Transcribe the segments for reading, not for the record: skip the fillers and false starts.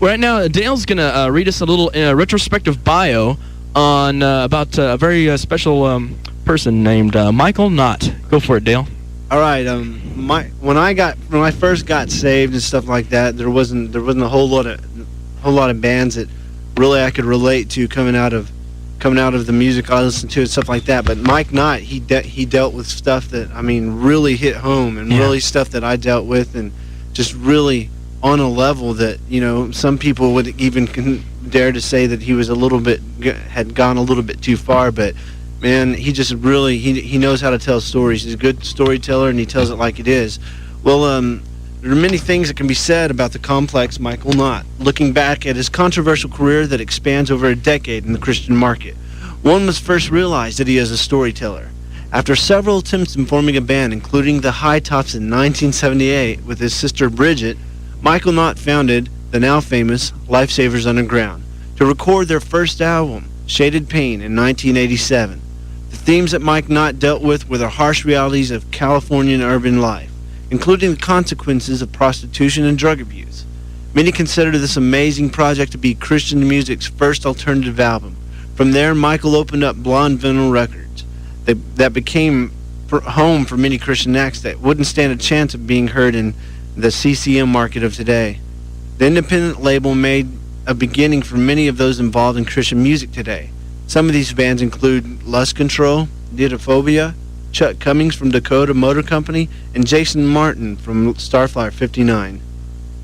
Right now, Dale's going to read us a little retrospective bio on about a very special person named Michael Knott. Go for it, Dale. All right. When I first got saved and stuff like that, there wasn't a whole lot of bands that really I could relate to coming out of the music I listened to and stuff like that. But Mike Knott, he dealt with stuff that really hit home, and really stuff that I dealt with, and just really on a level that some people would even dare to say that he was had gone a little bit too far. But man, he just really he knows how to tell stories. He's a good storyteller, and he tells it like it is. Well, there are many things that can be said about the complex Michael Knott, looking back at his controversial career that expands over a decade in the Christian market. One must first realize that he is a storyteller. After several attempts in forming a band, including the High Tops in 1978 with his sister Bridget, Michael Knott founded the now famous Lifesavers Underground to record their first album, Shaded Pain, in 1987. The themes that Mike Knott dealt with were the harsh realities of Californian urban life, including the consequences of prostitution and drug abuse. Many consider this amazing project to be Christian music's first alternative album. From there, Michael opened up Blonde Vinyl Records that became home for many Christian acts that wouldn't stand a chance of being heard in the CCM market of today. The independent label made a beginning for many of those involved in Christian music today. Some of these bands include Lust Control, Didophobia, Chuck Cummings from Dakota Motor Company, and Jason Martin from Starflyer 59.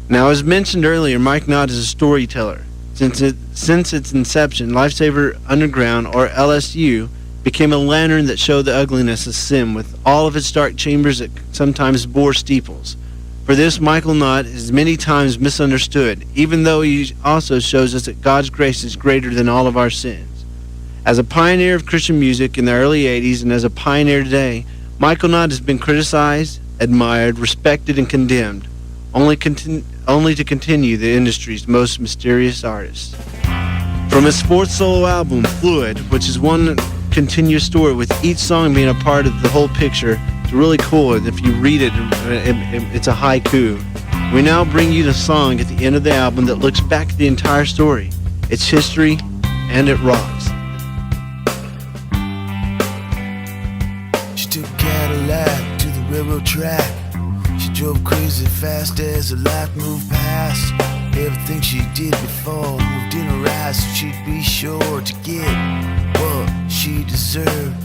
Now, as mentioned earlier, Mike Knott is a storyteller. Since its inception, Lifesaver Underground, or LSU, became a lantern that showed the ugliness of sin with all of its dark chambers that sometimes bore steeples. For this, Michael Knott is many times misunderstood, even though he also shows us that God's grace is greater than all of our sins. As a pioneer of Christian music in the early 80s and as a pioneer today, Michael Knott has been criticized, admired, respected, and condemned, only to continue the industry's most mysterious artist. From his fourth solo album, Fluid, which is one continuous story with each song being a part of the whole picture, it's really cool. If you read it, it's a haiku. We now bring you the song at the end of the album that looks back at the entire story, its history, and it rocks. She took Cadillac to the railroad track. She drove crazy fast as her life moved past. Everything she did before moved in her eyes, so she'd be sure to get what she deserved.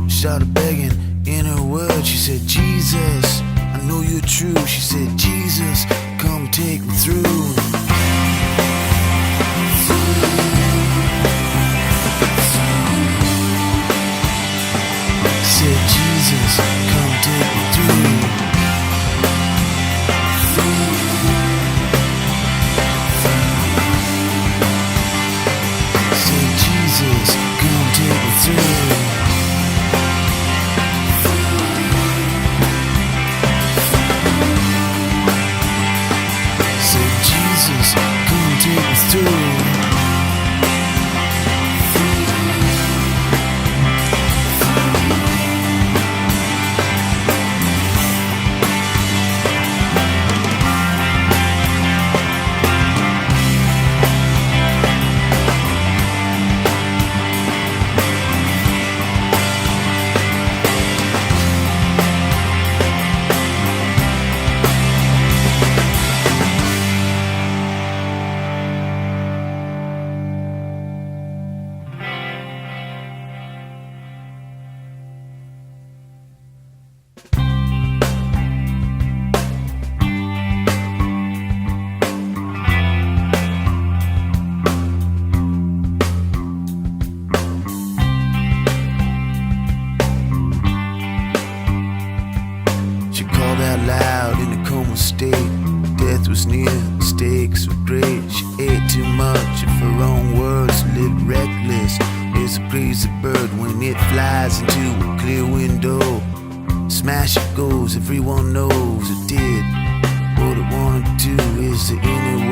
She started begging in her words. She said, Jesus, I know you're true. She said, Jesus, come take me through. Said, Jesus, come take me through. Said, Jesus, come take me through. Said, Jesus, come take me through. She called out loud in a coma state. Death was near, the stakes were great. She ate too much of her own words, lived reckless. It's a crazy bird when it flies into a clear window. Smash it goes, everyone knows it did. What it wanted to do is the inner